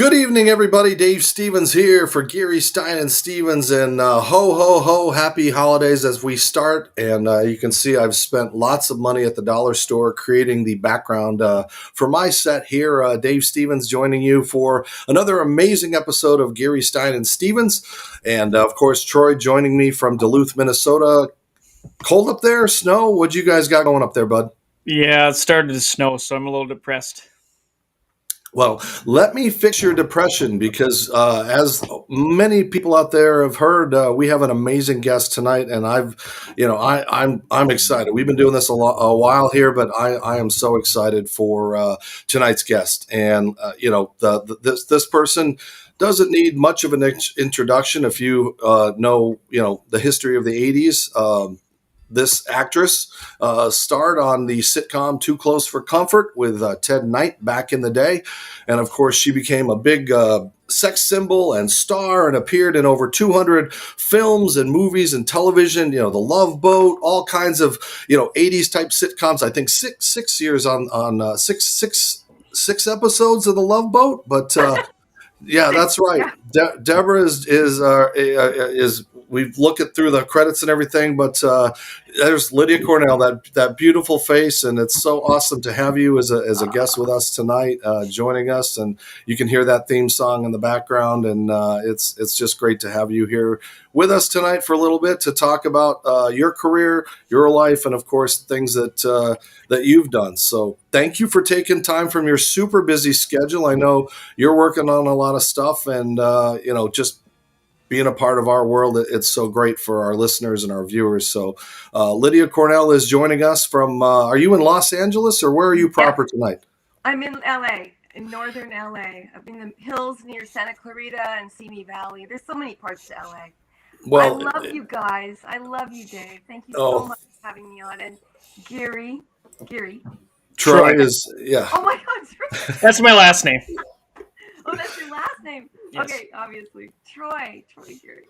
Good evening, everybody. Dave Stevens here for Geary, Stein and Stevens, and ho, ho, ho, happy holidays as we start. And you can see I've spent lots of money at the dollar store creating the background for my set here. Dave Stevens joining you for another amazing episode of Geary, Stein and Stevens. And of course, Troy joining me from Duluth, Minnesota. Cold up there? Snow? What you guys got going up there, bud? Yeah, it started to snow, so I'm a little depressed. Well, let me fix your depression because, as many people out there have heard, we have an amazing guest tonight, and I'm excited. We've been doing this a while here, but I am so excited for tonight's guest. And this person doesn't need much of an introduction if you know the history of the '80s. This actress starred on the sitcom Too Close for Comfort with Ted Knight back in the day. And of course, she became a big sex symbol and star and appeared in over 200 films and movies and television, The Love Boat, all kinds of, 80s type sitcoms. I think six years on six episodes of The Love Boat. But yeah, that's right. Deborah is we've looked at through the credits and everything, but there's Lydia Cornell, that beautiful face, and it's so awesome to have you as a guest with us tonight, joining us, and you can hear that theme song in the background, and it's just great to have you here with us tonight for a little bit to talk about your career, your life, and of course things that you've done. So thank you for taking time from your super busy schedule. I know you're working on a lot of stuff, and just being a part of our world, it's so great for our listeners and our viewers. So Lydia Cornell is joining us from, are you in Los Angeles or where are you proper tonight? I'm in LA, in northern LA. I'm in the hills near Santa Clarita and Simi Valley. There's so many parts to LA. Well, I love you guys. I love you, Dave. Thank you so much for having me on. And Geary. Troy is, yeah. Oh my God, Troy. That's my last name. Oh, that's your last name. Yes. Okay, obviously. Troy Geary.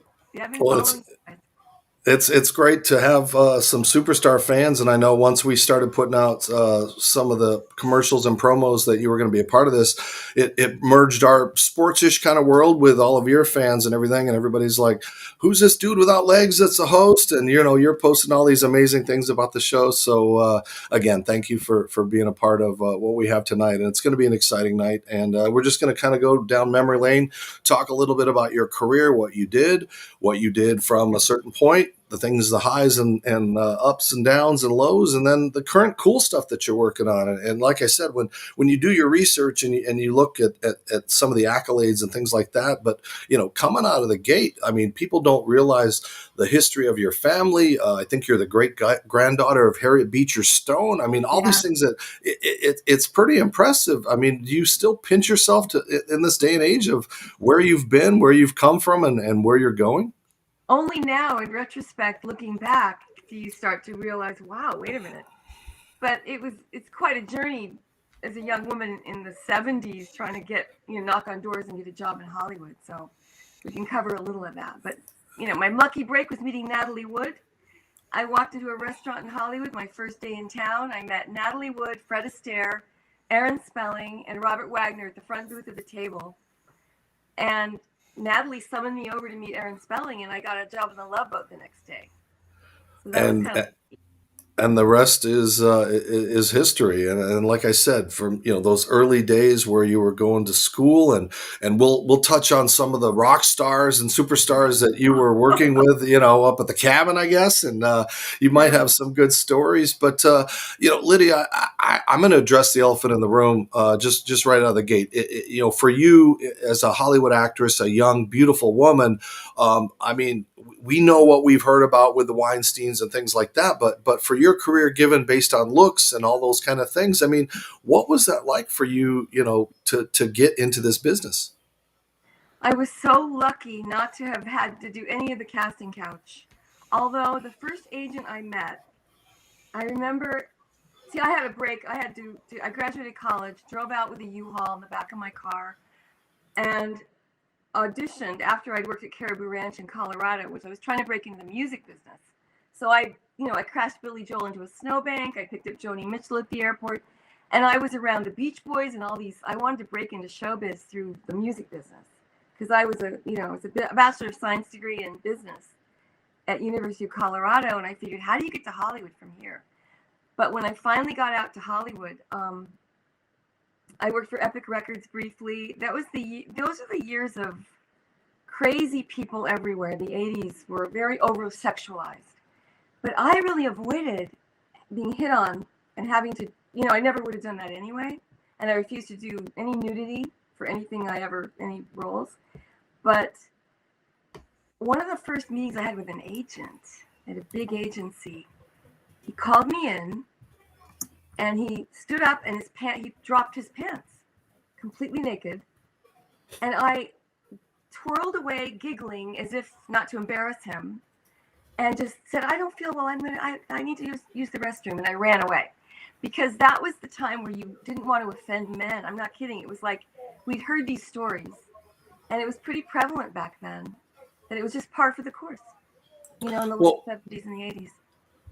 It's great to have some superstar fans, and I know once we started putting out some of the commercials and promos that you were going to be a part of this, it merged our sports-ish kind of world with all of your fans and everything, and everybody's like, who's this dude without legs that's a host? And you're posting all these amazing things about the show. So again, thank you for being a part of what we have tonight, and it's going to be an exciting night, and we're just going to kind of go down memory lane, talk a little bit about your career, what you did from a certain point, the things, the highs and ups and downs and lows, and then the current cool stuff that you're working on. And like I said, when you do your research and you look at some of the accolades and things like that, but coming out of the gate, I mean, people don't realize the history of your family. I think you're the great granddaughter of Harriet Beecher Stowe. I mean, all these things that it's pretty impressive. I mean, do you still pinch yourself in this day and age of where you've been, where you've come from, and where you're going? Only now, in retrospect, looking back, do you start to realize, wow, wait a minute. But it's quite a journey as a young woman in the 70s trying to get, knock on doors and get a job in Hollywood. So we can cover a little of that. But, my lucky break was meeting Natalie Wood. I walked into a restaurant in Hollywood my first day in town. I met Natalie Wood, Fred Astaire, Aaron Spelling, and Robert Wagner at the front booth of the table. And Natalie summoned me over to meet Aaron Spelling, and I got a job in the Love Boat the next day. So and the rest is history. And like I said, from those early days where you were going to school, and we'll touch on some of the rock stars and superstars that you were working with, up at the cabin, I guess, and you might have some good stories. But Lydia, I'm going to address the elephant in the room just right out of the gate. For you as a Hollywood actress, a young, beautiful woman, I mean, we know what we've heard about with the Weinsteins and things like that, but for your career, given based on looks and all those kind of things, I mean, what was that like for you, to get into this business? I was so lucky not to have had to do any of the casting couch. Although the first agent I met, I remember, I had a break. I graduated college, drove out with a U-Haul in the back of my car, and auditioned after I'd worked at Caribou Ranch in Colorado, which I was trying to break into the music business. So I crashed Billy Joel into a snowbank. I picked up Joni Mitchell at the airport, And I was around the Beach Boys and all these. I wanted to break into showbiz through the music business because I was a Bachelor of Science degree in business at University of Colorado, and I figured, how do you get to Hollywood from here? But when I finally got out to Hollywood, I worked for Epic Records briefly. Those are the years of crazy people everywhere. The 80s were very over-sexualized. But I really avoided being hit on and having to, I never would have done that anyway. And I refused to do any nudity for anything any roles. But one of the first meetings I had with an agent at a big agency, he called me in and he stood up and he dropped his pants, completely naked. And I twirled away giggling as if not to embarrass him and just said, I don't feel well, I need to use the restroom. And I ran away because that was the time where you didn't want to offend men. I'm not kidding. It was like we'd heard these stories and it was pretty prevalent back then that it was just par for the course, in the late 70s and the 80s.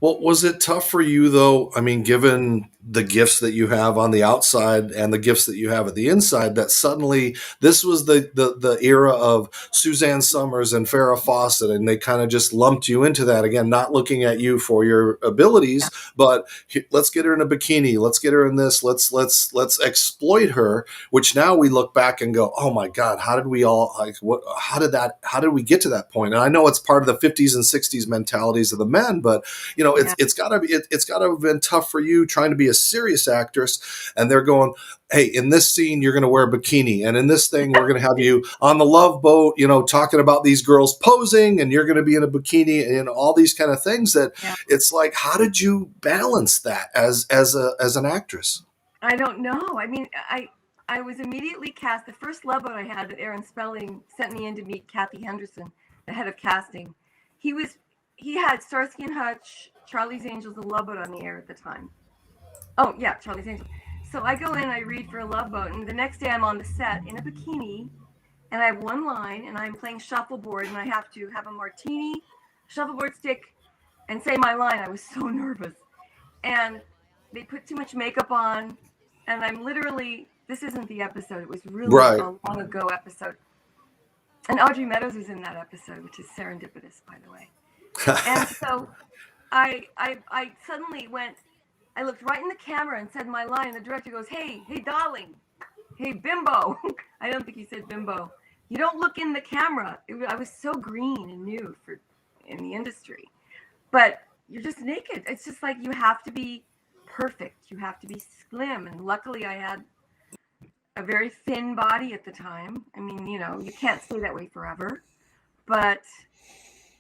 Well, was it tough for you though? I mean, given the gifts that you have on the outside and the gifts that you have at the inside, that suddenly this was the era of Suzanne Summers and Farrah Fawcett, and they kind of just lumped you into that again, not looking at you for your abilities, but let's get her in a bikini, let's get her in this, let's exploit her. Which now we look back and go, oh my God, how did we all how did we get to that point? And I know it's part of the 50s and 60s mentalities of the men, but it's gotta have been tough for you trying to be a serious actress, and they're going, hey, in this scene you're going to wear a bikini, and in this thing we're going to have you on the Love Boat, talking about these girls posing, and you're going to be in a bikini, and all these kind of things. It's like, how did you balance that as an actress? I don't know. I mean, I was immediately cast. The first Love Boat I had, that Aaron Spelling sent me in to meet Kathy Henderson, the head of casting. He had Starsky and Hutch, Charlie's Angels, and Love Boat on the air at the time. Oh, yeah, Charlie's Angels. So I go in, I read for a Love Boat, and the next day I'm on the set in a bikini, and I have one line, and I'm playing shuffleboard, and I have to have a martini, shuffleboard stick, and say my line. I was so nervous. And they put too much makeup on, and I'm literally, this isn't the episode, it was really a long ago episode. And Audrey Meadows was in that episode, which is serendipitous, by the way. And so I suddenly I looked right in the camera and said my line, and the director goes, hey darling, hey bimbo. I don't think he said bimbo. You don't look in the camera. I was so green and new in the industry, but you're just naked. It's just like, you have to be perfect. You have to be slim. And luckily I had a very thin body at the time. I mean, you can't stay that way forever, but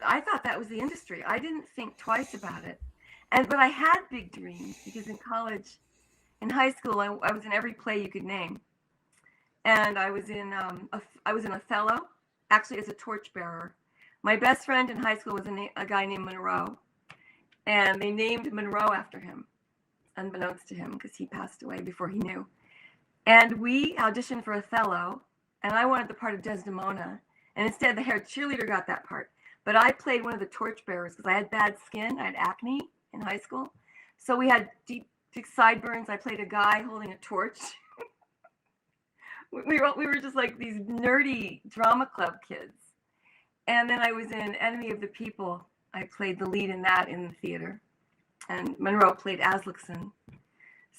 I thought that was the industry. I didn't think twice about it. But I had big dreams because in high school, I was in every play you could name. And I was in Othello, actually as a torchbearer. My best friend in high school was a guy named Monroe, and they named Monroe after him, unbeknownst to him, because he passed away before he knew. And we auditioned for Othello, and I wanted the part of Desdemona, and instead the hair cheerleader got that part. But I played one of the torchbearers because I had bad skin. I had acne in high school. So we had deep sideburns. I played a guy holding a torch. we were just like these nerdy drama club kids. And then I was in Enemy of the People. I played the lead in that in the theater. And Monroe played Aslickson.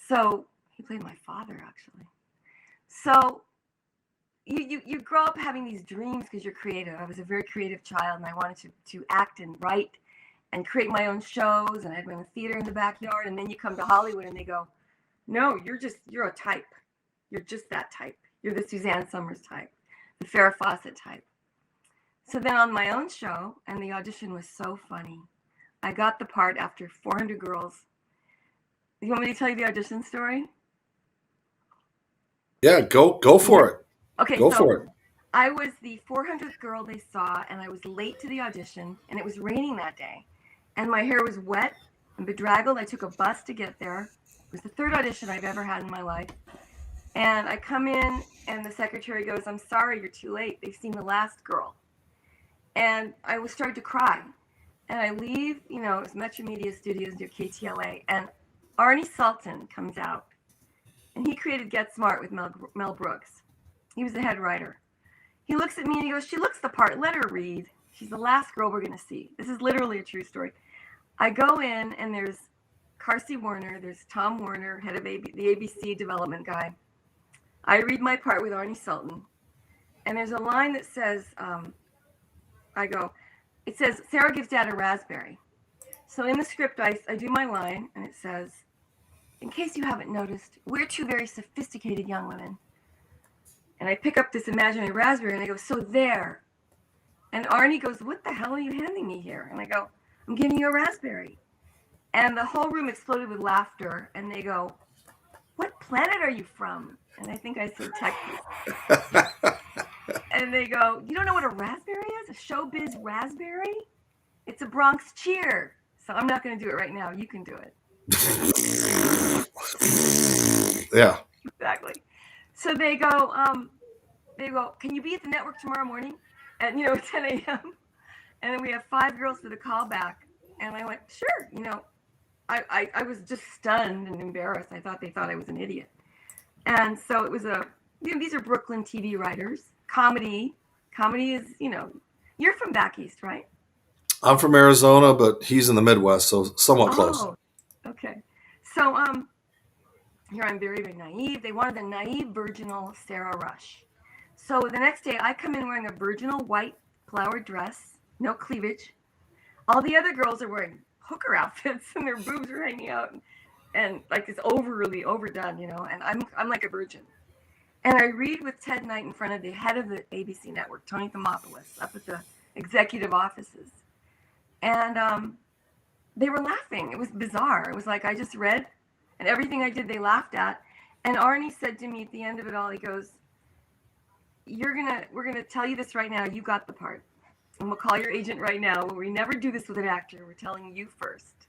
So he played my father, actually. So you grow up having these dreams because you're creative. I was a very creative child, and I wanted to act and write and create my own shows, and I had my own theater in the backyard. And then you come to Hollywood and they go, no, you're a type. You're just that type. You're the Suzanne Summers type, the Farrah Fawcett type. So then on my own show, and the audition was so funny, I got the part after 400 girls. You want me to tell you the audition story? Yeah, go for it. Okay, go for it. I was the 400th girl they saw, and I was late to the audition, and it was raining that day, and my hair was wet and bedraggled. I took a bus to get there. It was the third audition I've ever had in my life. And I come in, and the secretary goes, I'm sorry, you're too late. They've seen the last girl. And I was starting to cry. And I leave, it was Metro Media Studios near KTLA, and Arnie Sultan comes out And he created Get Smart with Mel Brooks. He was the head writer. He looks at me and he goes, "She looks the part. Let her read. She's the last girl we're going to see." This is literally a true story. I go in and there's Carsey Werner, there's Tom Werner, head of the ABC development guy. I read my part with Arnie Sultan. And there's a line that says, it says, "Sarah gives Dad a raspberry." So in the script, I do my line and it says, "In case you haven't noticed, we're two very sophisticated young women." And I pick up this imaginary raspberry and I go, "So there." And Arnie goes, "What the hell are you handing me here?" And I go, "I'm giving you a raspberry." And the whole room exploded with laughter. And they go, "What planet are you from?" And I think I said Texas. And they go, "You don't know what a raspberry is? A showbiz raspberry? It's a Bronx cheer." So I'm not going to do it right now. You can do it. Yeah. Exactly. So they go, "Can you be at the network tomorrow morning at 10 a.m.?" And then we have 5 girls for the callback. And I went, "Sure." I was just stunned and embarrassed. They thought I was an idiot. And so it was these are Brooklyn TV writers. Comedy is, you're from back east, right? I'm from Arizona, but he's in the Midwest, so somewhat close. Okay. So here I'm very, very naive. They wanted a naive, virginal Sarah Rush. So the next day I come in wearing a virginal white flowered dress, no cleavage. All the other girls are wearing hooker outfits and their boobs are hanging out and like it's overly overdone, and I'm like a virgin. And I read with Ted Knight in front of the head of the ABC network, Tony Thermopoulos, up at the executive offices. And they were laughing. It was bizarre. It was like I just read, and everything I did, they laughed at. And Arnie said to me at the end of it all, he goes, we're gonna tell you this right now. You got the part. And we'll call your agent right now. We never do this with an actor. We're telling you first."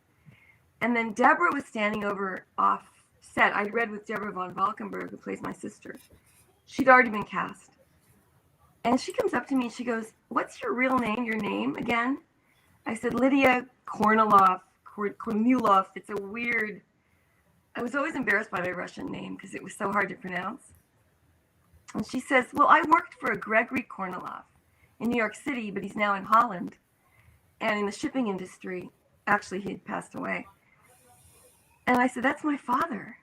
And then Deborah was standing over off set. I'd read with Deborah von Valkenburg, who plays my sister. She'd already been cast. And she comes up to me and she goes, "What's your real name, your name again?" I said, "Lydia Cornell. It's a weird," I was always embarrassed by my Russian name because it was so hard to pronounce. And she says, "Well, I worked for a Gregory Kornilov in New York City, but he's now in Holland and in the shipping industry." Actually, he had passed away. And I said, "That's my father."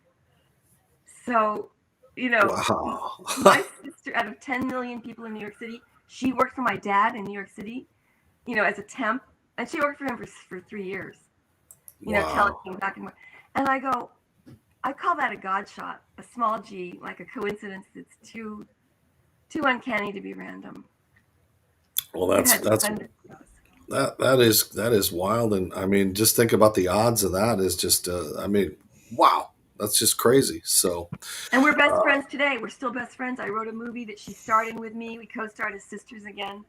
So, Wow. my sister, out of 10 million people in New York City, she worked for my dad in New York City, as a temp. And she worked for him for 3 years, telephone back and forth. And I go, I call that a God shot, a small G, like a coincidence that's too uncanny to be random. Well, that is wild, and I mean, just think about the odds of that. Is just, wow, that's just crazy. So, and we're best friends today. We're still best friends. I wrote a movie that she starred in with me. We co-starred as sisters again.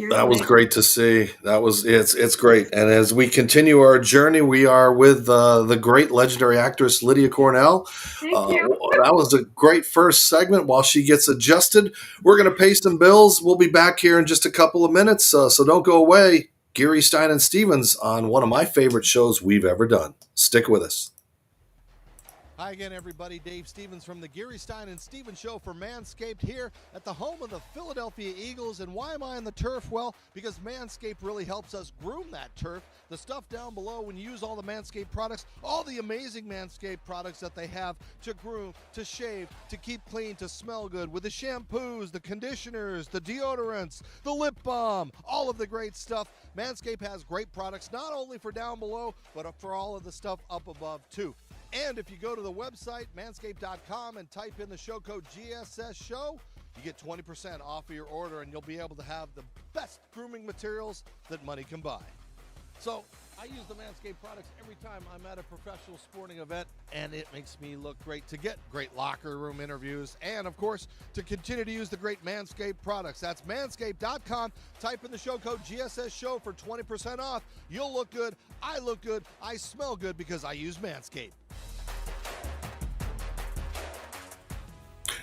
That was great to see. It's great. And as we continue our journey, we are with the great legendary actress Lydia Cornell. Thank you. That was a great first segment. While she gets adjusted, we're going to pay some bills. We'll be back here in just a couple of minutes, so don't go away. Geary, Stein and Stevens on one of my favorite shows we've ever done. Stick with us. Hi again, everybody. Dave Stevens from the Geary, Stein and Stevens Show for Manscaped here at the home of the Philadelphia Eagles. And why am I on the turf? Well, because Manscaped really helps us groom that turf. The stuff down below, when you use all the Manscaped products, all the amazing Manscaped products that they have to groom, to shave, to keep clean, to smell good, with the shampoos, the conditioners, the deodorants, the lip balm, all of the great stuff. Manscaped has great products, not only for down below, but for all of the stuff up above, too. And if you go to the website, manscaped.com, and type in the show code GSS Show, you get 20% off of your order, and you'll be able to have the best grooming materials that money can buy. So I use the Manscaped products every time I'm at a professional sporting event, and it makes me look great to get great locker room interviews and, of course, to continue to use the great Manscaped products. That's manscaped.com. Type in the show code GSS Show for 20% off. You'll look good. I look good. I smell good because I use Manscaped.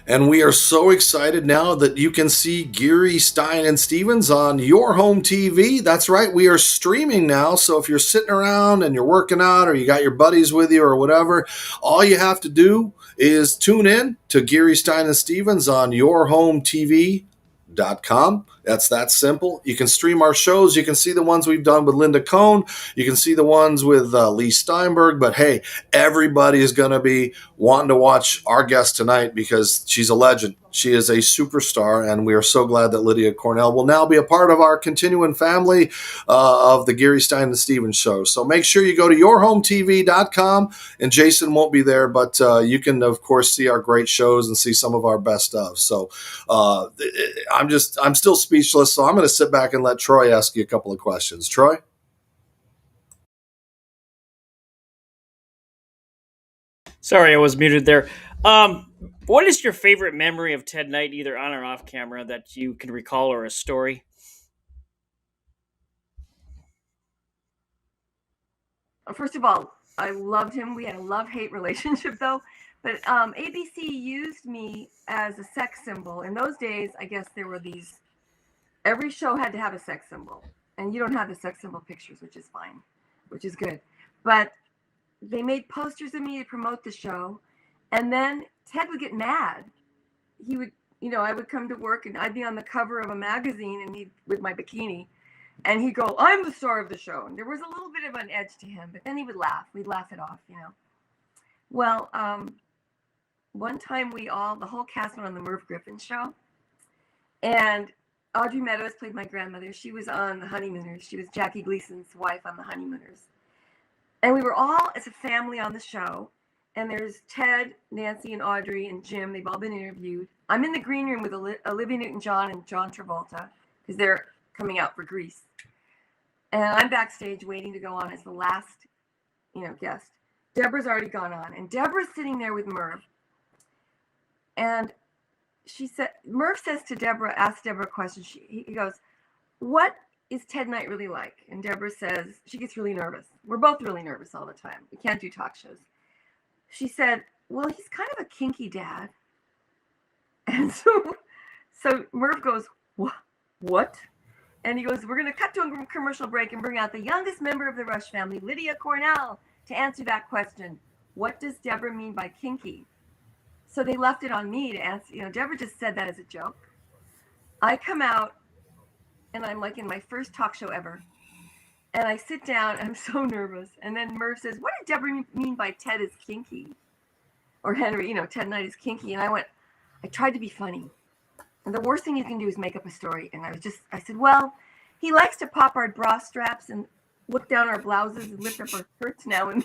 And we are so excited now that you can see Geary, Stein, and Stevens on your home TV. That's right, we are streaming now. So if you're sitting around and you're working out or you got your buddies with you or whatever, all you have to do is tune in to Geary, Stein and Stevens on yourhometv.com. That's that simple. You can stream our shows. You can see the ones we've done with Linda Cohn. You can see the ones with Lee Steinberg. But hey, everybody is going to be wanting to watch our guest tonight because she's a legend. She is a superstar, and we are so glad that Lydia Cornell will now be a part of our continuing family of the Geary, Stein and Stevens show. So make sure you go to yourhometv.com, and Jason won't be there, but you can, of course, see our great shows and see some of our best stuff. So I'm still speechless, so I'm going to sit back and let Troy ask you a couple of questions. Troy? Sorry, I was muted there. What is your favorite memory of Ted Knight, either on or off camera, that you can recall, or a story? First of all, I loved him. We had a love-hate relationship, though. But ABC used me as a sex symbol. In those days, I guess there were these... Every show had to have a sex symbol. And you don't have the sex symbol pictures, which is fine, which is good. But they made posters of me to promote the show. And then Ted would get mad. He would, I would come to work and I'd be on the cover of a magazine and with my bikini. And he'd go, I'm the star of the show. And there was a little bit of an edge to him, but then he would laugh. We'd laugh it off, Well, one time the whole cast went on the Merv Griffin show. And Audrey Meadows played my grandmother. She was on The Honeymooners. She was Jackie Gleason's wife on The Honeymooners. And we were all as a family on the show. And there's Ted, Nancy, and Audrey, and Jim. They've all been interviewed. I'm in the green room with Olivia Newton-John and John Travolta because they're coming out for Grease. And I'm backstage waiting to go on as the last, guest. Deborah's already gone on. And Deborah's sitting there with Merv. And Merv says to Deborah, asks Deborah a question. He goes, what is Ted Knight really like? And Deborah says, she gets really nervous. We're both really nervous all the time. We can't do talk shows. She said, well, he's kind of a kinky dad. And so Merv goes, what? And he goes, we're going to cut to a commercial break and bring out the youngest member of the Rush family, Lydia Cornell, to answer that question. What does Deborah mean by kinky? So they left it on me to answer. Deborah just said that as a joke. I come out, and I'm like in my first talk show ever. And I sit down, and I'm so nervous. And then Merv says, what did Deborah mean by Ted is kinky? Or Henry, Ted Knight is kinky. And I tried to be funny. And the worst thing you can do is make up a story. And I said, well, he likes to pop our bra straps and look down our blouses and lift up our skirts now. And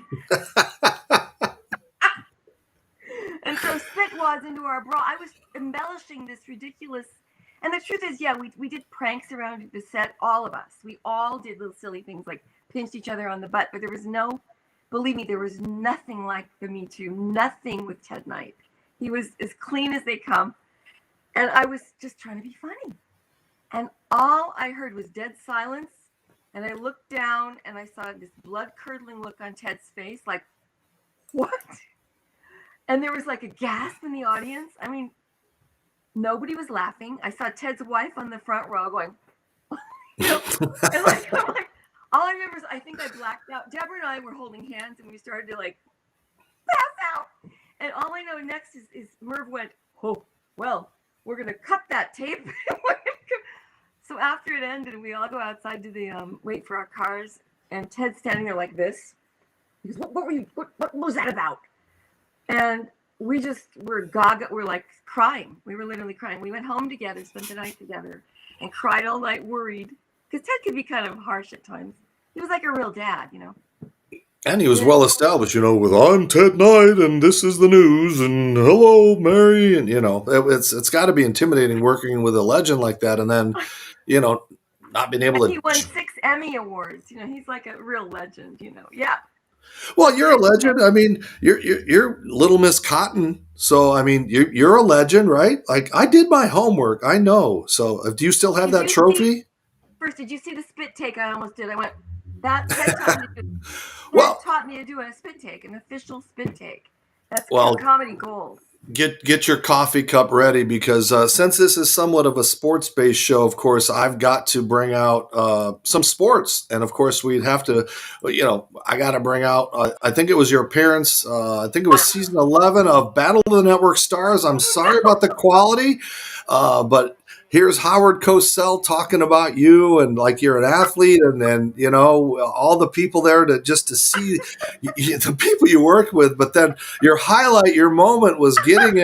and throw spitwads into our bra. I was embellishing this ridiculous. And the truth is, we did pranks around the set, all of us. We all did little silly things like pinched each other on the butt. But believe me, there was nothing like the Me Too, nothing with Ted Knight. He was as clean as they come. And I was just trying to be funny. And all I heard was dead silence. And I looked down and I saw this blood-curdling look on Ted's face, like, what? And there was like a gasp in the audience. I mean, nobody was laughing. I saw Ted's wife on the front row going, and I'm like, all I remember is I think I blacked out. Deborah and I were holding hands and we started to like pass out. And all I know next is Merv went, oh, well, we're going to cut that tape. So after it ended, we all go outside to wait for our cars. And Ted's standing there like this. He goes, what was that about? And we just were gaga. We're like crying. We were literally crying. We went home together, spent the night together, and cried all night, worried. Because Ted could be kind of harsh at times. He was like a real dad, And he was well established, with I'm Ted Knight and this is the news and hello, Mary. And, it's got to be intimidating working with a legend like that. And then, not being able to. He won 6 Emmy Awards. He's like a real legend, Yeah. Well, you're a legend. I mean, you're Little Miss Cotton. So, I mean, you're a legend, right? Like, I did my homework. I know. So, do you still have that trophy? First, did you see the spit take I almost did? I went, that taught me to do a spit take, an official spit take. That's comedy gold. Get your coffee cup ready because since this is somewhat of a sports based show, of course, I've got to bring out some sports, and of course, we'd have to, I got to bring out. I think it was your appearance. I think it was season 11 of Battle of the Network Stars. I'm sorry about the quality, but here's Howard Cosell talking about you and like you're an athlete, and then all the people there to see the people you work with, but then your highlight, your moment was getting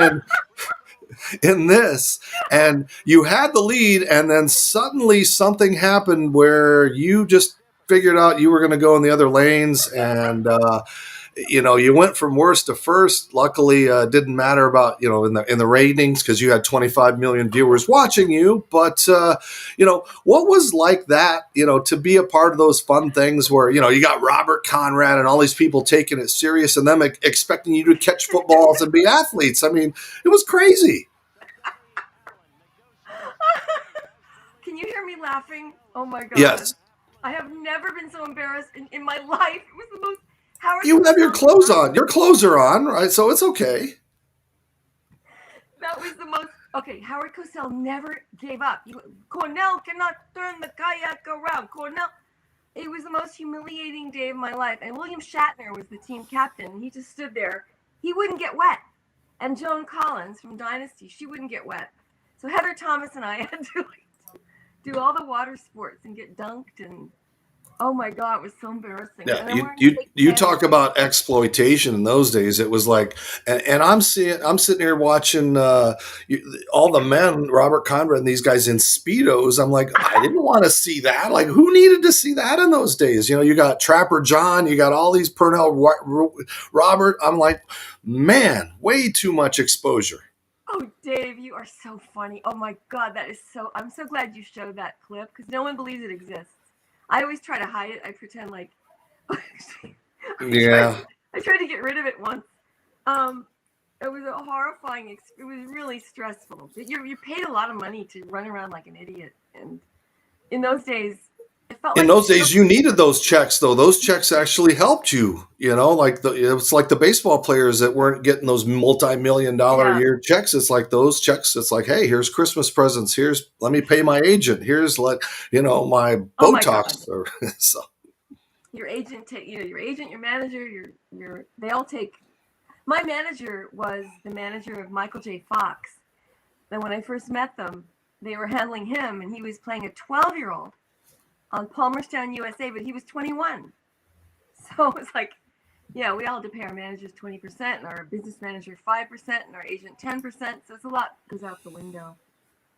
in this, and you had the lead, and then suddenly something happened where you just figured out you were going to go in the other lanes, and you went from worst to first. Luckily, didn't matter about in the ratings because you had 25 million viewers watching you. But what was like that? To be a part of those fun things where you got Robert Conrad and all these people taking it serious, and them expecting you to catch footballs and be athletes. I mean, it was crazy. Can you hear me laughing? Oh my God. Yes. I have never been so embarrassed in my life. It was the most Howard. You have your clothes on. Your clothes are on, right? So it's okay. That was the most. Okay, Howard Cosell never gave up. Cornell cannot turn the kayak around. Cornell. It was the most humiliating day of my life. And William Shatner was the team captain. He just stood there. He wouldn't get wet. And Joan Collins from Dynasty, she wouldn't get wet. So Heather Thomas and I had to do all the water sports and get dunked, and oh my God, it was so embarrassing. Yeah, you talk about exploitation in those days. It was like, and I'm sitting here watching all the men, Robert Conrad and these guys in Speedos. I'm like, I didn't want to see that. Like, who needed to see that in those days? You got Trapper John, you got all these Purnell Robert. I'm like, man, way too much exposure. Oh, Dave, you are so funny. Oh my God, I'm so glad you showed that clip because no one believes it exists. I always try to hide it. I pretend like, yeah. I tried to get rid of it once. It was a horrifying. It was really stressful. You paid a lot of money to run around like an idiot, and in those days, it felt. In those days, you needed those checks, though. Those checks actually helped you. It's like the baseball players that weren't getting those multi-million-dollar a year checks. It's like those checks. It's like, hey, here's Christmas presents. Let me pay my agent. Here's my Botox. So your agent, your agent, your manager, they all take. My manager was the manager of Michael J. Fox. And when I first met them, they were handling him, and he was playing a 12-year-old on Palmerstown, USA, but he was 21. So it was like, yeah, we all had to pay our managers 20% and our business manager 5% and our agent 10%. So it's a lot goes out the window.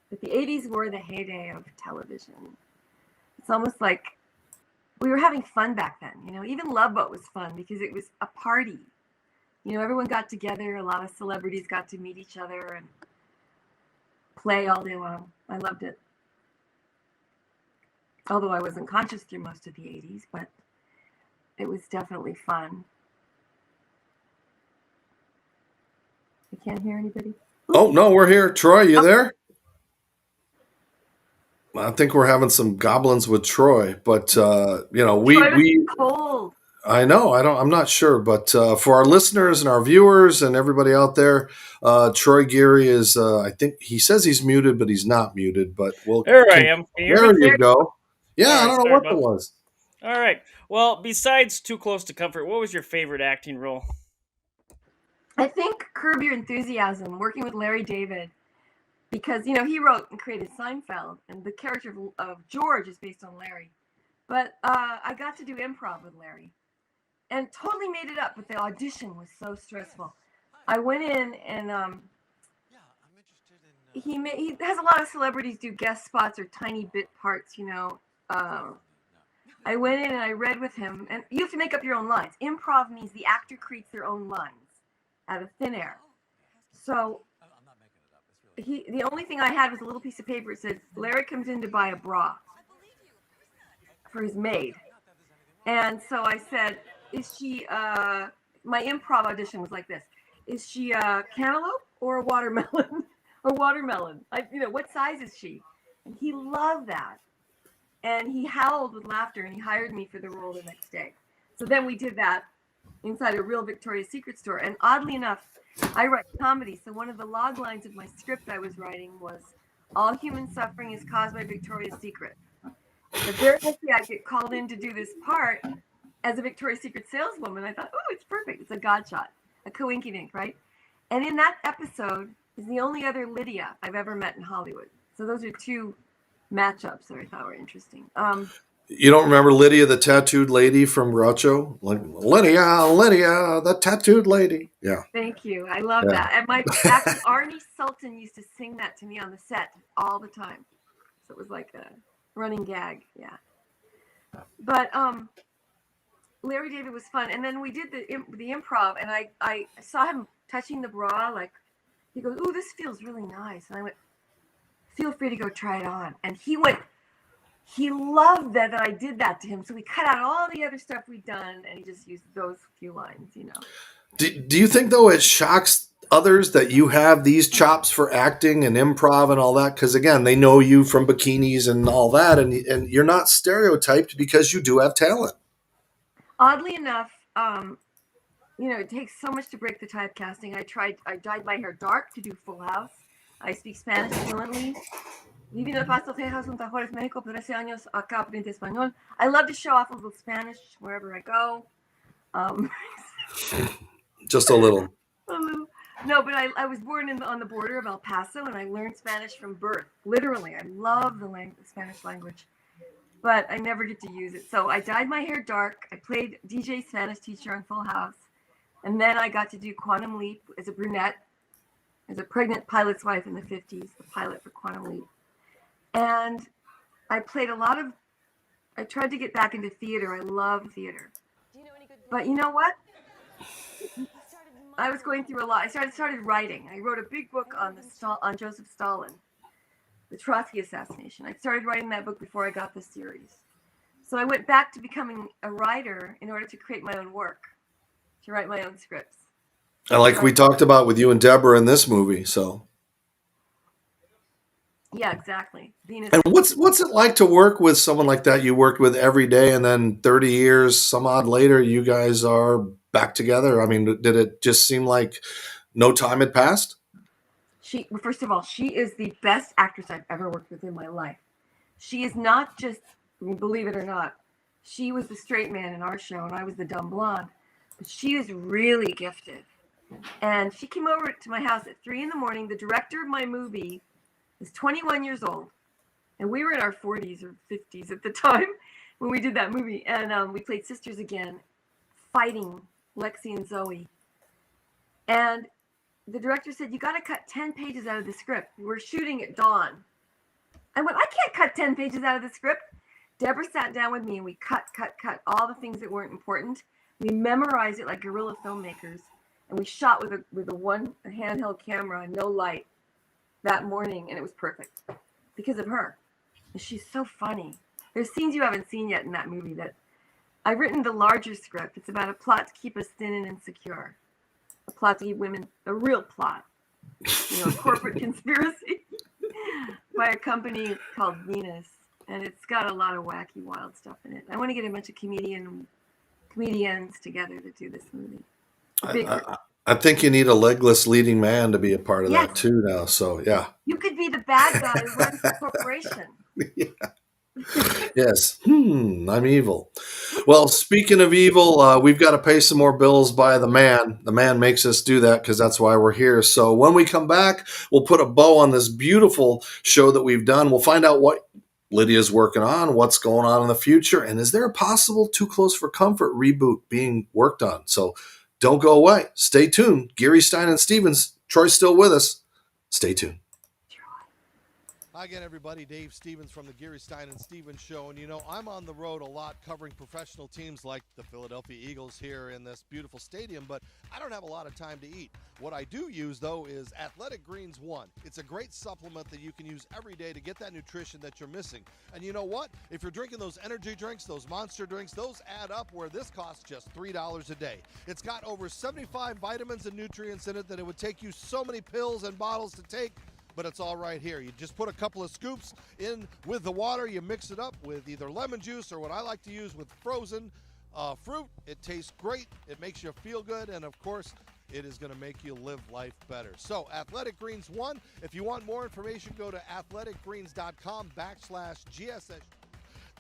But the 80s were the heyday of television. It's almost like we were having fun back then. Even Love Boat was fun because it was a party. Everyone got together. A lot of celebrities got to meet each other and play all day long. I loved it. Although I wasn't conscious through most of the 80s, but it was definitely fun. I can't hear anybody. Oh, no, we're here. Troy, you there? I think we're having some goblins with Troy, but Troy was cold. I know. I'm not sure, but for our listeners and our viewers and everybody out there, Troy Geary is. I think he says he's muted, but he's not muted. But there I am. There you go. Yeah, I don't know what that was. All right. Well, besides Too Close to Comfort, what was your favorite acting role? I think Curb Your Enthusiasm, working with Larry David, because he wrote and created Seinfeld, and the character of George is based on Larry. But I got to do improv with Larry, and totally made it up. But the audition was so stressful. I went in and he has a lot of celebrities do guest spots or tiny bit parts. I went in and I read with him, and you have to make up your own lines. Improv means the actor creates their own lines out of thin air. So the only thing I had was a little piece of paper. It said, Larry comes in to buy a bra for his maid. And so I said, is she, my improv audition was like this. Is she a cantaloupe or a watermelon? Or watermelon? What size is she? And he loved that. And he howled with laughter, and he hired me for the role the next day. So then we did that inside a real Victoria's Secret store. And oddly enough, I write comedy, so one of the log lines of my script I was writing was, "All human suffering is caused by Victoria's Secret." The very next day I get called in to do this part as a Victoria's Secret saleswoman. I thought, oh, it's perfect. It's a god shot, a coinkydink, right? And in that episode is the only other Lydia I've ever met in Hollywood. So those are two matchups that I thought were interesting. You don't remember Lydia, the tattooed lady from Groucho? Like, Lydia, the tattooed lady. Yeah. Thank you. I love Yeah. that. And actually, Arnie Sultan used to sing that to me on the set all the time. So it was like a running gag. Yeah. But Larry David was fun. And then we did the improv, and I saw him touching the bra. Like, he goes, "Ooh, this feels really nice." And I went, "Feel free to go try it on." And he loved that I did that to him. So we cut out all the other stuff we'd done, and he just used those few lines, you know. Do you think, though, it shocks others that you have these chops for acting and improv and all that? Because, again, they know you from bikinis and all that, and you're not stereotyped because you do have talent. Oddly enough, it takes so much to break the typecasting. I dyed my hair dark to do Full House. I speak Spanish fluently. Viví en El Paso, Texas, Santa Juárez, México, por 13 años, acá aprendí español. I love to show off a little Spanish wherever I go. Just a little. No, but I was born on the border of El Paso, and I learned Spanish from birth. Literally, I love the Spanish language, but I never get to use it. So I dyed my hair dark. I played DJ Spanish teacher on Full House, and then I got to do Quantum Leap as a brunette, as a pregnant pilot's wife in the 50s, the pilot for Quantum Leap. And I played I tried to get back into theater. I love theater. But you know what? I was going through a lot. I started writing. I wrote a big book on Joseph Stalin, the Trotsky assassination. I started writing that book before I got the series. So I went back to becoming a writer in order to create my own work, to write my own scripts. And like we talked about with you and Deborah in this movie, so. Yeah, exactly. Venus. And what's it like to work with someone like that you worked with every day, and then 30 years, some odd later, you guys are back together? I mean, did it just seem like no time had passed? First of all, she is the best actress I've ever worked with in my life. She is not just, believe it or not, she was the straight man in our show, and I was the dumb blonde. But she is really gifted. And she came over to my house at 3 a.m. The director of my movie is 21 years old, and we were in our 40s or 50s at the time when we did that movie, and we played sisters again, fighting Lexi and Zoe. And the director said, "You got to cut 10 pages out of the script. We're shooting at dawn." I went, "I can't cut 10 pages out of the script." Deborah sat down with me, and we cut all the things that weren't important. We memorized it like guerrilla filmmakers, and we shot with a handheld camera, no light, that morning, and it was perfect because of her. And she's so funny. There's scenes you haven't seen yet in that movie that I've written the larger script. It's about a plot to keep us thin and insecure, a plot to keep women, a real plot, a corporate conspiracy by a company called Venus, and it's got a lot of wacky, wild stuff in it. I want to get a bunch of comedians together to do this movie. I think you need a legless leading man to be a part of that too now. So, yeah. You could be the bad guy who runs the corporation. Yeah. Yes. I'm evil. Well, speaking of evil, we've got to pay some more bills by the man. The man makes us do that because that's why we're here. So when we come back, we'll put a bow on this beautiful show that we've done. We'll find out what Lydia's working on, what's going on in the future, and is there a possible Too Close for Comfort reboot being worked on? So don't go away. Stay tuned. Geary, Stein and Stevens. Troy's still with us. Stay tuned. Hi again, everybody. Dave Stevens from the Geary, Stein and Stevens Show. And, I'm on the road a lot covering professional teams like the Philadelphia Eagles here in this beautiful stadium, but I don't have a lot of time to eat. What I do use, though, is Athletic Greens 1. It's a great supplement that you can use every day to get that nutrition that you're missing. And you know what? If you're drinking those energy drinks, those monster drinks, those add up where this costs just $3 a day. It's got over 75 vitamins and nutrients in it that it would take you so many pills and bottles to take, but it's all right here. You just put a couple of scoops in with the water. You mix it up with either lemon juice or what I like to use with frozen fruit. It tastes great. It makes you feel good. And, of course, it is going to make you live life better. So Athletic Greens 1. If you want more information, go to athleticgreens.com/GSS.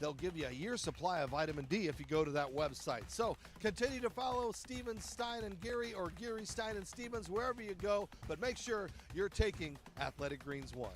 They'll give you a year's supply of vitamin D if you go to that website. So continue to follow Stevens, Stein, and Geary, or Geary, Stein, and Stevens, wherever you go. But make sure you're taking Athletic Greens 1.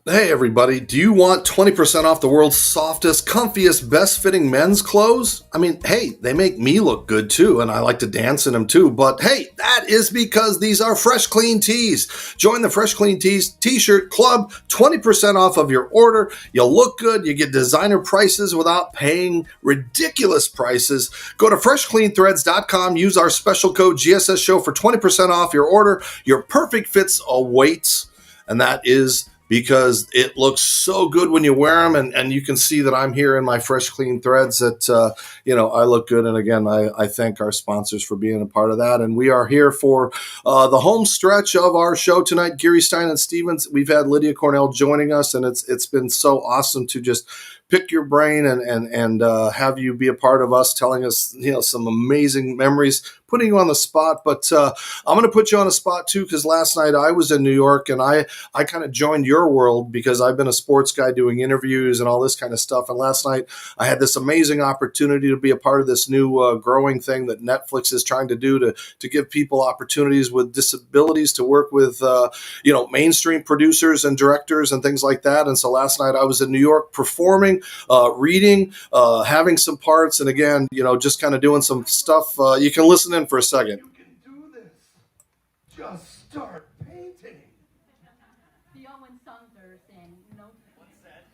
Hey everybody, do you want 20% off the world's softest, comfiest, best fitting men's clothes? I mean, hey, they make me look good too, and I like to dance in them too, but hey, that is because these are Fresh Clean Tees. Join the Fresh Clean Tees t-shirt club, 20% off of your order. You'll look good, you get designer prices without paying ridiculous prices. Go to freshcleanthreads.com, use our special code GSS Show for 20% off your order. Your perfect fits awaits, and that is because it looks so good when you wear them, and you can see that I'm here in my Fresh Clean Threads that, I look good. And again, I thank our sponsors for being a part of that. And we are here for the home stretch of our show tonight, Geary, Stein, and Stevens. We've had Lydia Cornell joining us, and it's been so awesome to just pick your brain and have you be a part of us, telling us, some amazing memories, putting you on the spot. But I'm going to put you on a spot too, because last night I was in New York, and I kind of joined your world because I've been a sports guy doing interviews and all this kind of stuff. And last night I had this amazing opportunity to be a part of this new growing thing that Netflix is trying to do to give people opportunities with disabilities to work with, mainstream producers and directors and things like that. And so last night I was in New York performing, reading, having some parts, and again, just kind of doing some stuff. You can listen in for a second. You can do this. Just start painting. The Owen songs are saying, what's that?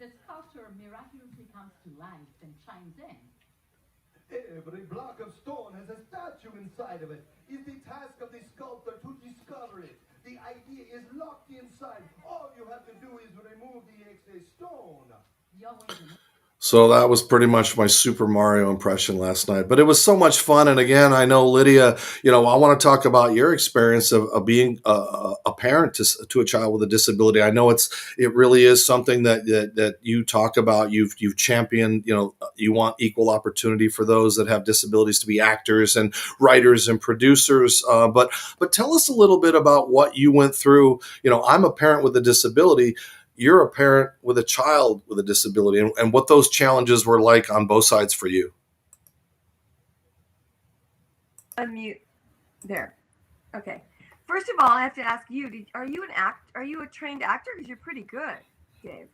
The sculpture miraculously comes to life and chimes in. Every block of stone has a statue inside of it. It's the task of the sculptor to discover it. The idea is locked inside. All you have to do is remove the excess stone. So that was pretty much my Super Mario impression last night, but it was so much fun. And again, I know Lydia, I want to talk about your experience of being a parent to a child with a disability. I know it really is something that you talk about. You've championed, you want equal opportunity for those that have disabilities to be actors and writers and producers. But tell us a little bit about what you went through. I'm a parent with a disability. You're a parent with a child with a disability, and what those challenges were like on both sides for you. Unmute. There. Okay. First of all, I have to ask you: Are you a trained actor? Because you're pretty good, Dave.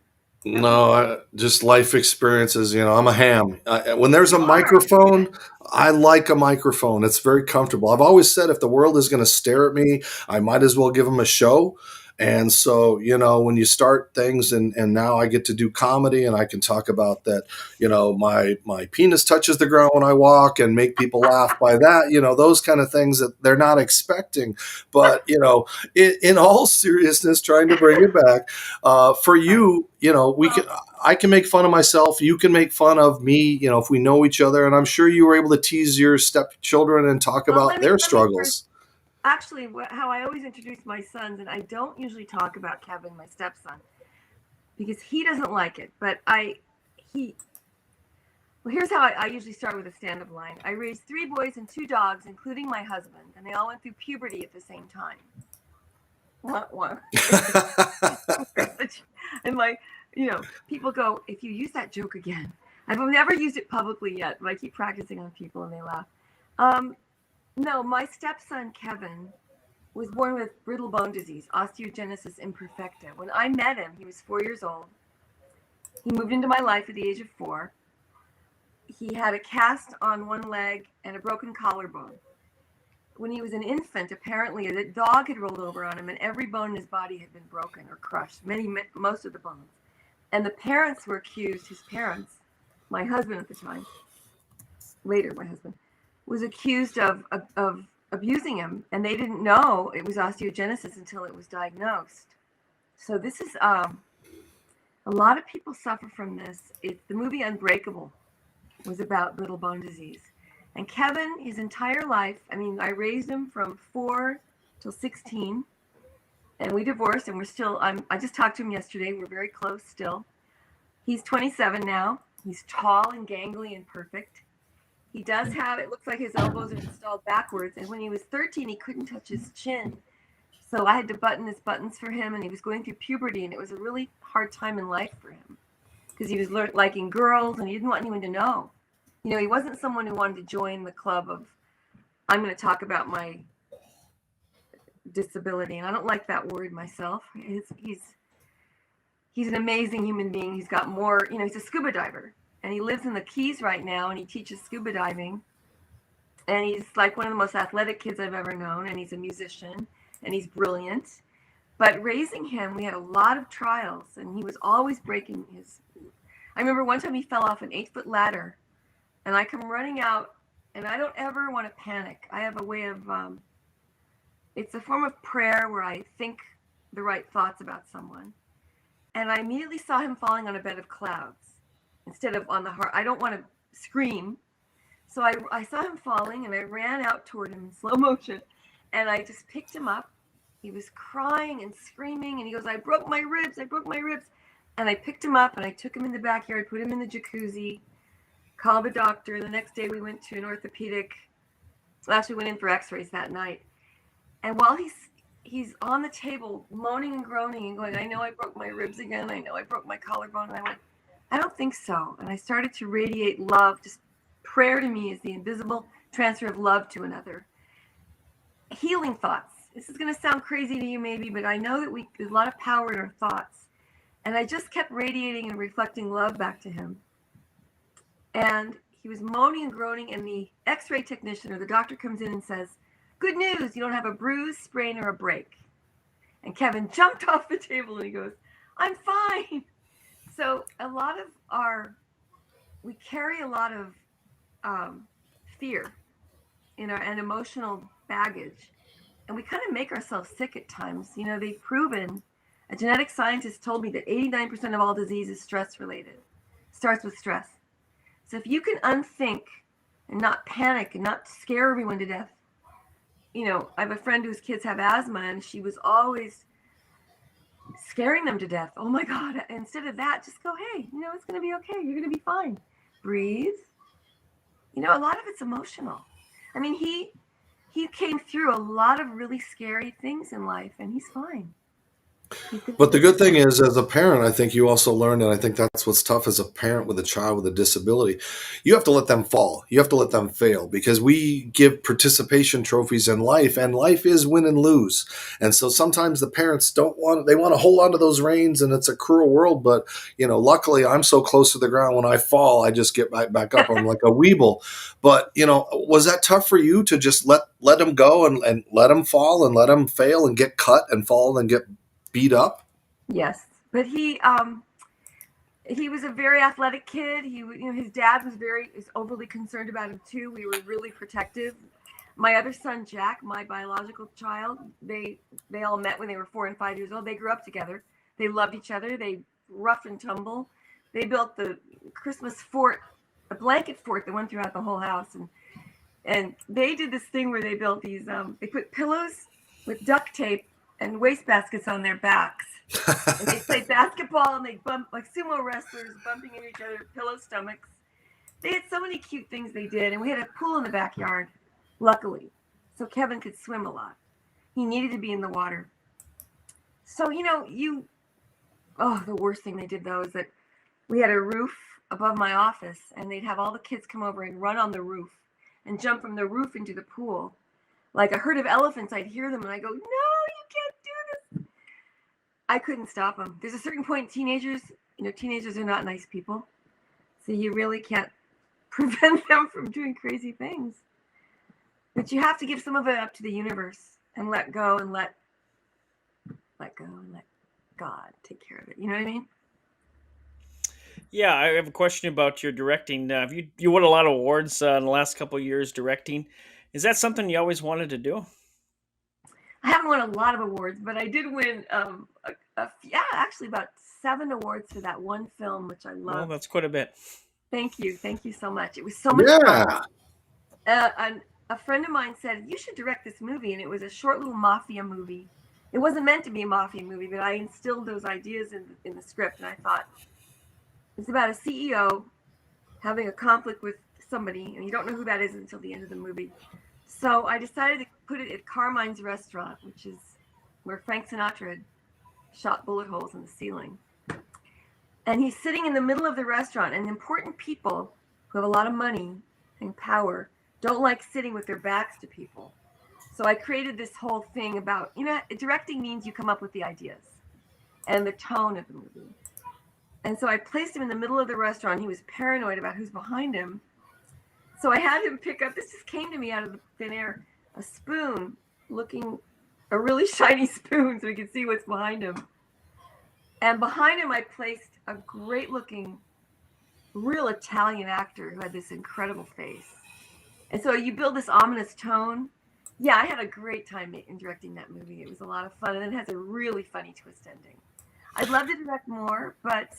No, just life experiences. I'm a ham. When there's a microphone, I like a microphone. It's very comfortable. I've always said if the world is going to stare at me, I might as well give them a show. And so, when you start things and now I get to do comedy, and I can talk about that, my penis touches the ground when I walk and make people laugh by that, those kind of things that they're not expecting. But, in all seriousness, trying to bring it back for you, I can make fun of myself. You can make fun of me, if we know each other. And I'm sure you were able to tease your stepchildren and talk about their struggles. Actually, how I always introduce my sons, and I don't usually talk about Kevin, my stepson, because he doesn't like it. But here's how I usually start with a stand-up line. I raised 3 boys and 2 dogs, including my husband, and they all went through puberty at the same time. What? And people go, if you use that joke again. I've never used it publicly yet, but I keep practicing on people and they laugh. No, my stepson, Kevin, was born with brittle bone disease, osteogenesis imperfecta. When I met him, he was 4 years old. He moved into my life at the age of 4. He had a cast on one leg and a broken collarbone. When he was an infant, apparently a dog had rolled over on him and every bone in his body had been broken or crushed, most of the bones. And the parents were accused, his parents, my husband at the time, later my husband, was accused of abusing him, and they didn't know it was osteogenesis until it was diagnosed. So this is a lot of people suffer from this. The movie Unbreakable was about brittle bone disease, and Kevin, his entire life, I raised him from 4 till 16, and we divorced, and we're still. I just talked to him yesterday. We're very close still. He's 27 now. He's tall and gangly and perfect. He does have, it looks like his elbows are installed backwards. And when he was 13, he couldn't touch his chin. So I had to button his buttons for him, and he was going through puberty, and it was a really hard time in life for him because he was liking girls, and he didn't want anyone to know. You know, he wasn't someone who wanted to join the club of, I'm going to talk about my disability, and I don't like that word myself. He's an amazing human being. He's got more, you know, he's a scuba diver, and he lives in the Keys right now, and he teaches scuba diving, and he's like one of the most athletic kids I've ever known, and he's a musician, and he's brilliant. But raising him, we had a lot of trials, and he was always breaking his. I remember one time he fell off an 8-foot ladder, and I come running out, and I don't ever want to panic. I have a way of, it's a form of prayer where I think the right thoughts about someone. And I immediately saw him falling on a bed of clouds instead of on the heart. I don't want to scream. So I saw him falling, and I ran out toward him in slow motion, and I just picked him up. He was crying and screaming, and he goes, I broke my ribs. And I picked him up, and I took him in the backyard, put him in the jacuzzi, called the doctor. The next day we went to an orthopedic. Actually, we went in for x-rays that night. And while he's on the table moaning and groaning and going, I know I broke my ribs again. I know I broke my collarbone. And I went, I don't think so. And I started to radiate love. Just prayer to me is the invisible transfer of love to another. Healing thoughts. This is going to sound crazy to you maybe, but I know that there's a lot of power in our thoughts. And I just kept radiating and reflecting love back to him. And he was moaning and groaning, and the x-ray technician or the doctor comes in and says, good news, you don't have a bruise, sprain, or a break. And Kevin jumped off the table and he goes, I'm fine. So we carry a lot of fear and emotional baggage. And we kind of make ourselves sick at times. You know, they've proven, a genetic scientist told me that 89% of all disease is stress related. Starts with stress. So if you can unthink and not panic and not scare everyone to death. You know, I have a friend whose kids have asthma, and she was always scaring them to death. Oh my God. Instead of that, just go, hey, you know, it's going to be okay. You're going to be fine. Breathe. You know, a lot of it's emotional. I mean, he came through a lot of really scary things in life, and he's fine. But the good thing is, as a parent, I think you also learn, and I think that's what's tough as a parent with a child with a disability. You have to let them fall. You have to let them fail, because we give participation trophies in life, and life is win and lose. And so sometimes the parents they want to hold on to those reins, and it's a cruel world. But, you know, luckily I'm so close to the ground, when I fall, I just get back up. I'm like a weeble. But, you know, was that tough for you to just let them go and let them fall and let them fail and get cut and fall and get beat up? Yes, but he was a very athletic kid. His dad was overly concerned about him too. We were really protective. My other son, Jack, my biological child, they all met when they were 4 and 5 years old. They grew up together. They loved each other. They rough and tumble. They built the Christmas fort, a blanket fort that went throughout the whole house. And they did this thing where they built these, they put pillows with duct tape and wastebaskets on their backs. And they played basketball, and they bump like sumo wrestlers, bumping into each other, pillow stomachs. They had so many cute things they did. And we had a pool in the backyard, luckily. So Kevin could swim a lot. He needed to be in the water. So, you know, the worst thing they did, though, is that we had a roof above my office, and they'd have all the kids come over and run on the roof and jump from the roof into the pool. Like a herd of elephants, I'd hear them, and I go, no, you can't do this. I couldn't stop them. There's a certain point, teenagers are not nice people. So you really can't prevent them from doing crazy things. But you have to give some of it up to the universe and let go and let God take care of it. You know what I mean? Yeah, I have a question about your directing. You won a lot of awards in the last couple of years directing. Is that something you always wanted to do? I haven't won a lot of awards, but I did win actually about 7 awards for that one film, which I love. Well, that's quite a bit. Thank you so much. It was so much fun. A friend of mine said, you should direct this movie, and it was a short little mafia movie. It wasn't meant to be a mafia movie, but I instilled those ideas in the script, and I thought, it's about a CEO having a conflict with somebody, and you don't know who that is until the end of the movie. So I decided to put it at Carmine's restaurant, which is where Frank Sinatra had shot bullet holes in the ceiling. And he's sitting in the middle of the restaurant, and important people who have a lot of money and power don't like sitting with their backs to people. So I created this whole thing about, directing means you come up with the ideas and the tone of the movie. And so I placed him in the middle of the restaurant. He was paranoid about who's behind him. So I had him pick up, this just came to me out of the thin air, a spoon, a really shiny spoon so he could see what's behind him. And behind him, I placed a great looking, real Italian actor who had this incredible face. And so you build this ominous tone. Yeah, I had a great time in directing that movie. It was a lot of fun, and it has a really funny twist ending. I'd love to direct more, but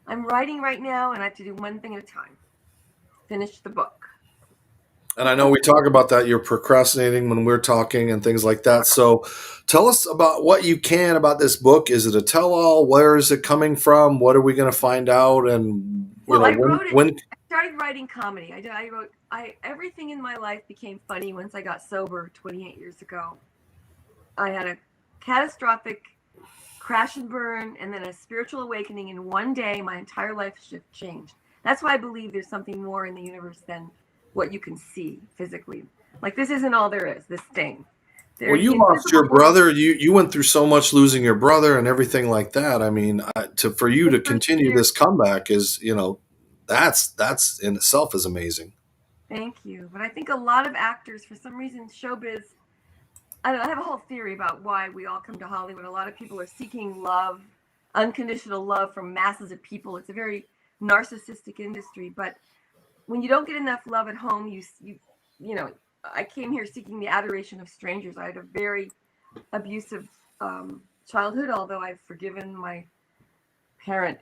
I'm writing right now, and I have to do one thing at a time. Finish the book. And I know we talk about that. You're procrastinating when we're talking and things like that. So tell us about what you can about this book. Is it a tell-all? Where is it coming from? What are we going to find out? And I wrote it. I started writing comedy. I wrote everything in my life became funny once I got sober 28 years ago. I had a catastrophic crash and burn, and then a spiritual awakening. In one day, my entire life changed. That's why I believe there's something more in the universe than what you can see physically. Like, this isn't all there is, this thing. Well, you lost your brother. You went through so much losing your brother and everything like that. I mean, for you to continue this comeback is, that's in itself is amazing. Thank you. But I think a lot of actors, for some reason, showbiz, I have a whole theory about why we all come to Hollywood. A lot of people are seeking love, unconditional love from masses of people. It's a very narcissistic industry, but when you don't get enough love at home, I came here seeking the adoration of strangers. I had a very abusive childhood, although I've forgiven my parent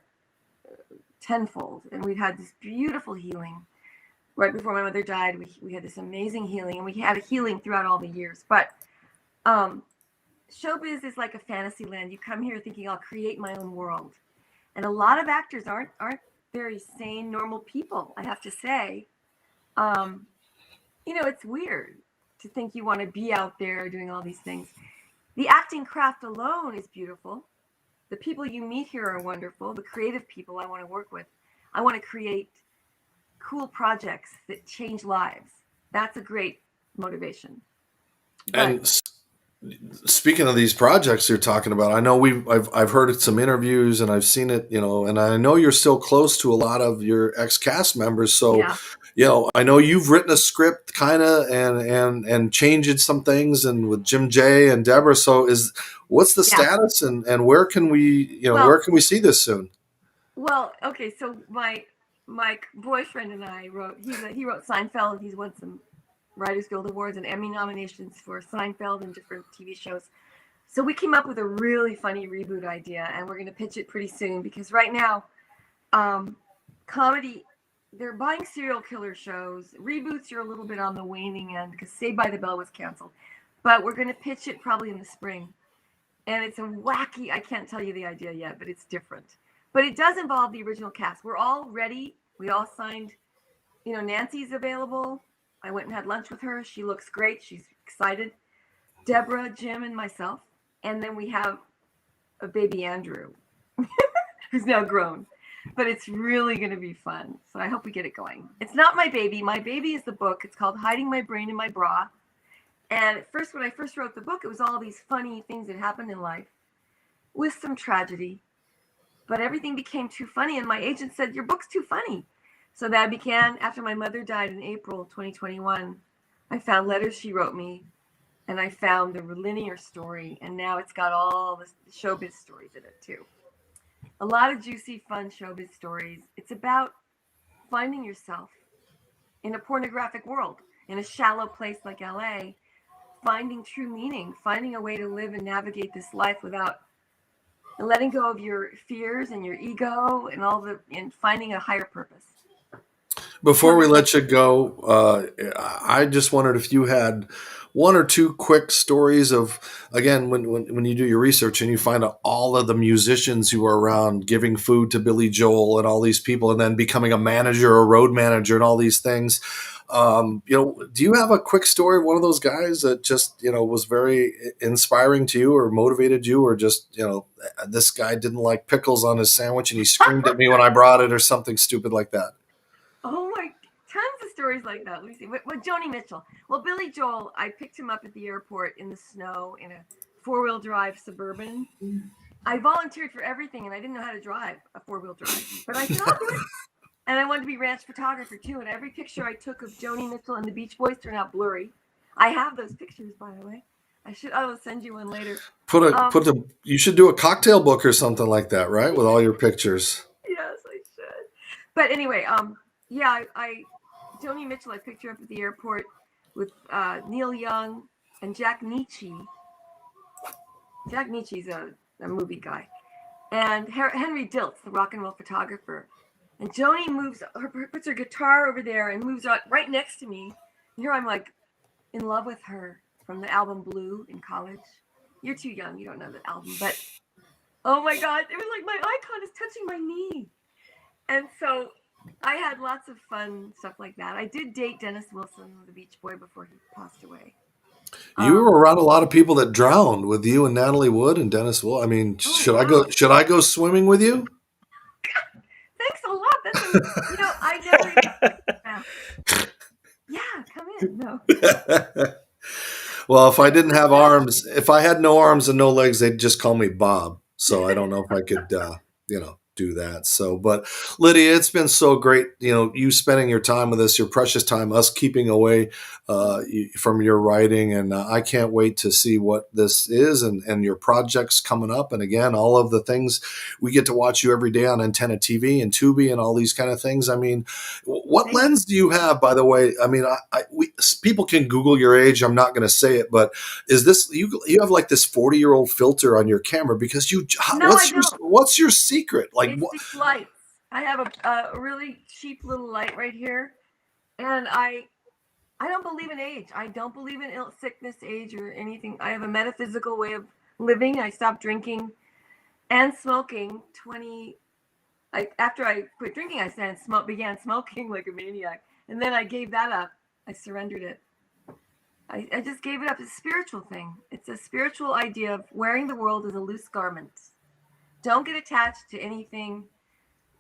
tenfold, and we'd had this beautiful healing. Right before my mother died, we had this amazing healing, and we had a healing throughout all the years. But showbiz is like a fantasy land. You come here thinking, I'll create my own world. And a lot of actors aren't very sane, normal people, I have to say. It's weird to think you want to be out there doing all these things. The acting craft alone is beautiful. The people you meet here are wonderful. The creative people I want to work with. I want to create cool projects that change lives. That's a great motivation. And speaking of these projects you're talking about, I know I've heard some interviews and I've seen it, and I know you're still close to a lot of your ex-cast members. So, I know you've written a script kind of and changed some things, and with Jim J and Deborah. So what's the status and where can we, where can we see this soon? Well, okay. So my boyfriend and I he wrote Seinfeld. He's won some Writers Guild Awards and Emmy nominations for Seinfeld and different TV shows. So we came up with a really funny reboot idea, and we're going to pitch it pretty soon, because right now, comedy, they're buying serial killer shows. Reboots are a little bit on the waning end because Saved by the Bell was canceled. But we're going to pitch it probably in the spring. And it's a wacky, I can't tell you the idea yet, but it's different. But it does involve the original cast. We're all ready. We all signed, Nancy's available. I went and had lunch with her. She looks great. She's excited. Deborah, Jim, and myself. And then we have a baby Andrew, who's now grown. But it's really going to be fun. So I hope we get it going. It's not my baby. My baby is the book. It's called Hiding My Brain in My Bra. And at first, when I first wrote the book, it was all these funny things that happened in life with some tragedy. But everything became too funny. And my agent said, your book's too funny. So that began after my mother died in April 2021. I found letters she wrote me, and I found the linear story, and now it's got all the showbiz stories in it too. A lot of juicy, fun showbiz stories. It's about finding yourself in a pornographic world, in a shallow place like LA, finding true meaning, finding a way to live and navigate this life without letting go of your fears and your ego and finding a higher purpose. Before we let you go, I just wondered if you had one or two quick stories of, again, when you do your research and you find out all of the musicians who are around giving food to Billy Joel and all these people, and then becoming a manager or road manager and all these things. Do you have a quick story of one of those guys that just, was very inspiring to you or motivated you, or just, this guy didn't like pickles on his sandwich and he screamed at me when I brought it, or something stupid like that? Oh my, tons of stories like that, Lucy. Well, Joni Mitchell. Well, Billy Joel, I picked him up at the airport in the snow in a 4-wheel drive Suburban. I volunteered for everything, and I didn't know how to drive a 4-wheel drive, but I said, I'll do it. And I wanted to be ranch photographer too. And every picture I took of Joni Mitchell and the Beach Boys turned out blurry. I have those pictures, by the way. I will send you one later. You should do a cocktail book or something like that, right? With all your pictures. Yes, I should. But anyway, Joni Mitchell, I picked her up at the airport with Neil Young and Jack Nietzsche. Jack Nietzsche's a movie guy. And Henry Diltz, the rock and roll photographer. And Joni puts her guitar over there and moves right next to me. And here I'm like in love with her from the album Blue in college. You're too young, you don't know that album, but oh my God, it was like my icon is touching my knee. And so I had lots of fun stuff like that. I did date Dennis Wilson, the Beach Boy, before he passed away. You were around a lot of people that drowned with you and Natalie Wood and Dennis Will. I mean, should I go swimming with you? Thanks a lot. That's I never even. Yeah, come in. No. Well, if I didn't have arms, if I had no arms and no legs, they'd just call me Bob. So I don't know if I could, do that. So, but Lydia, it's been so great, you spending your time with us, your precious time, us keeping away from your writing. And I can't wait to see what this is and your projects coming up. And again, all of the things we get to watch you every day on Antenna TV and Tubi and all these kind of things. I mean, what lens do you have, by the way? I mean, people can Google your age. I'm not going to say it, but is this, you have like this 40-year-old filter on your camera because what's your secret? Like, it's these lights. I have a really cheap little light right here, and I don't believe in age. I don't believe in sickness, age, or anything. I have a metaphysical way of living. I stopped drinking and smoking after I quit drinking. I began smoking like a maniac, and then I gave that up. I surrendered it. I just gave it up. It's a spiritual thing. It's a spiritual idea of wearing the world as a loose garment. Don't get attached to anything.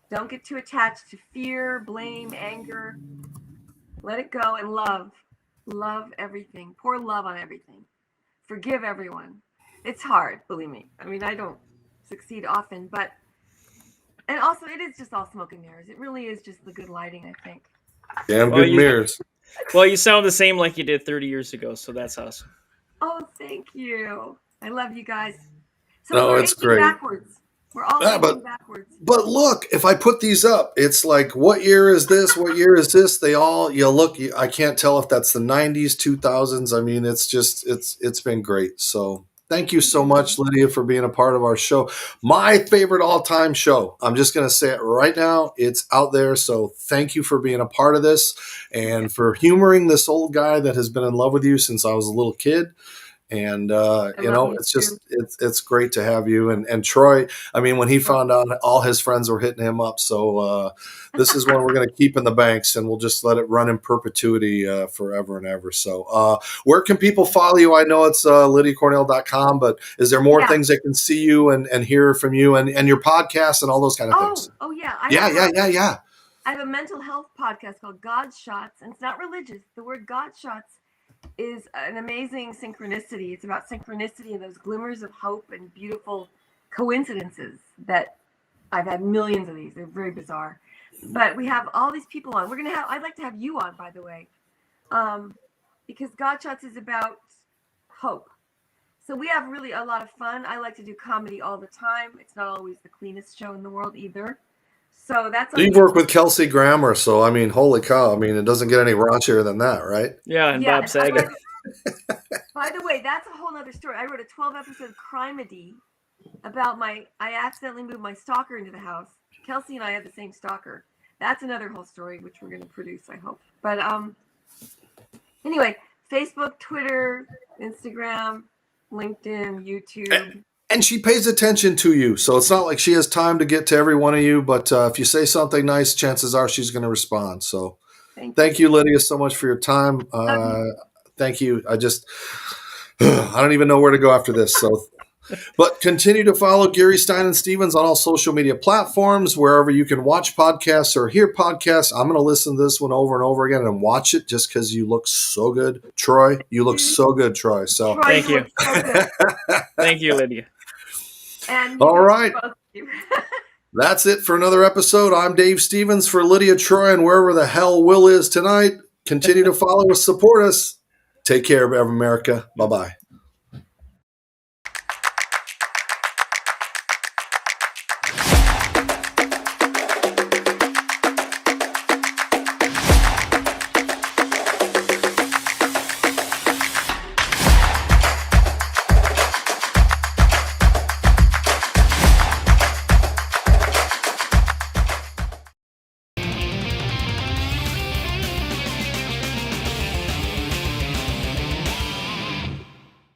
Don't get too attached to fear, blame, anger. Let it go and love. Love everything. Pour love on everything. Forgive everyone. It's hard, believe me. I mean, I don't succeed often, and also it is just all smoke and mirrors. It really is just the good lighting, I think. Damn good mirrors. Well, you sound the same like you did 30 years ago, so that's awesome. Oh, thank you. I love you guys. So no, we're it's great. Backwards. We're all aging backwards. But look, if I put these up, it's like, what year is this? What year is this? They all, I can't tell if that's the 90s, 2000s. I mean, it's been great. So thank you so much, Lydia, for being a part of our show. My favorite all-time show. I'm just going to say it right now. It's out there. So thank you for being a part of this and for humoring this old guy that has been in love with you since I was a little kid. And, it's great to have you. And Troy, I mean, when he found out, all his friends were hitting him up. So this is one we're going to keep in the banks, and we'll just let it run in perpetuity forever and ever. So where can people follow you? I know it's lydiacornell.com, but is there more things that can see you and hear from you and your podcast and all those kind of things? Oh, yeah. Yeah. I have a mental health podcast called God Shots, and it's not religious. The word God Shots is an amazing synchronicity. It's about synchronicity and those glimmers of hope and beautiful coincidences that I've had millions of these. They're very bizarre. But we have all these people on. I'd like to have you on, by the way, because God Shots is about hope. So we have really a lot of fun. I like to do comedy all the time. It's not always the cleanest show in the world either. So you've worked with Kelsey Grammer, so I mean, holy cow! I mean, it doesn't get any raunchier than that, right? Yeah, and Bob Saget. By the way, that's a whole other story. I wrote a 12-episode crimedy about I accidentally moved my stalker into the house. Kelsey and I had the same stalker. That's another whole story, which we're going to produce, I hope. But anyway, Facebook, Twitter, Instagram, LinkedIn, YouTube. And she pays attention to you. So it's not like she has time to get to every one of you. But if you say something nice, chances are she's going to respond. So thank you, Lydia, so much for your time. Thank you. I don't even know where to go after this. So, but continue to follow Geary, Stein and Stevens on all social media platforms, wherever you can watch podcasts or hear podcasts. I'm going to listen to this one over and over again and watch it just because you look so good. Troy, you look so good, Troy. So Troy, Thank you. look so good. Thank you, Lydia. And all right. both of you. That's it for another episode. I'm Dave Stevens for Lydia, Troy, and wherever the hell Will is tonight. Continue to follow us, support us. Take care of America. Bye-bye.